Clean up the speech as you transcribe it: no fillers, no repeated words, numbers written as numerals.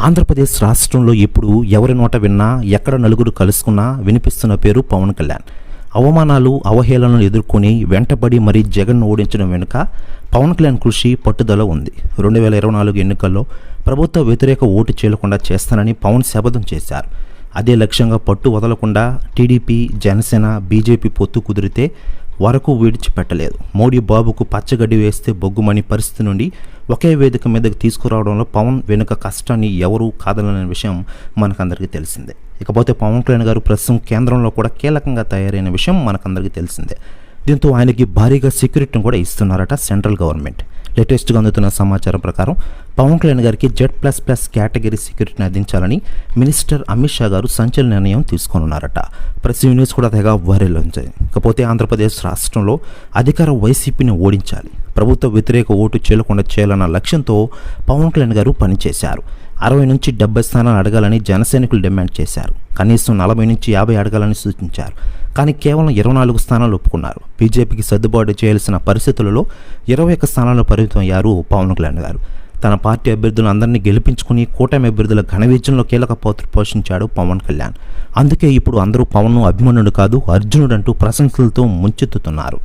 ఆంధ్రప్రదేశ్ రాష్ట్రంలో ఇప్పుడు ఎవరి నోట విన్నా, ఎక్కడ నలుగురు కలుసుకున్నా వినిపిస్తున్న పేరు పవన్ కళ్యాణ్. అవమానాలు, అవహేళనలు ఎదుర్కొని వెంటబడి మరీ జగన్ను ఓడించడం వెనుక పవన్ కళ్యాణ్ కృషి, పట్టుదల ఉంది. 2024 ఎన్నికల్లో ప్రభుత్వ వ్యతిరేక ఓటు చేయకుండా చేస్తానని పవన్ శపథం చేశారు. అదే లక్ష్యంగా పట్టు వదలకుండా టీడీపీ, జనసేన, బీజేపీ పొత్తు కుదిరితే వరకు విడిచిపెట్టలేదు. మోడీ బాబుకు పచ్చగడ్డి వేస్తే బొగ్గుమని పరిస్థితి నుండి ఒకే వేదిక మీదకి తీసుకురావడంలో పవన్ వెనుక కష్టాన్ని ఎవరూ కాదనని విషయం మనకందరికీ తెలిసిందే. ఇకపోతే పవన్ కళ్యాణ్ గారు ప్రస్తుతం కేంద్రంలో కూడా కీలకంగా తయారైన విషయం మనకందరికీ తెలిసిందే. దీంతో ఆయనకి భారీగా సెక్యూరిటీని కూడా ఇస్తున్నారట సెంట్రల్ గవర్నమెంట్. లేటెస్ట్గా అందుతున్న సమాచారం ప్రకారం పవన్ కళ్యాణ్ గారికి Z++ కేటగిరీ సెక్యూరిటీని అందించాలని మినిస్టర్ అమిత్ షా గారు సంచలన నిర్ణయం తీసుకొనున్నారట. ప్రెస్ న్యూస్ కూడా తెగ వైరల్ ఉంది. ఇకపోతే ఆంధ్రప్రదేశ్ రాష్ట్రంలో అధికార వైసీపీని ఓడించాలి, ప్రభుత్వ వ్యతిరేక ఓటు చేయకుండా చేయాలన్న లక్ష్యంతో పవన్ కళ్యాణ్ గారు పనిచేశారు. 60 నుంచి 70 స్థానాలు అడగాలని జనసైనికులు డిమాండ్ చేశారు. కనీసం 40 నుంచి 50 అడగాలని సూచించారు. కానీ కేవలం 24 స్థానాలు ఒప్పుకున్నారు. బీజేపీకి సర్దుబాటు చేయాల్సిన పరిస్థితులలో 21 స్థానాలు పరిమితం అయ్యారు పవన్ కళ్యాణ్ గారు. తన పార్టీ అభ్యర్థులను అందరినీ గెలిపించుకుని కూటమి అభ్యర్థుల ఘన విజయంలో కీలక పాత్ర పోషించాడు పవన్ కళ్యాణ్. అందుకే ఇప్పుడు అందరూ పవన్ను అభిమన్యుడు కాదు, అర్జునుడు అంటూ ప్రశంసలతో ముంచెత్తుతున్నారు.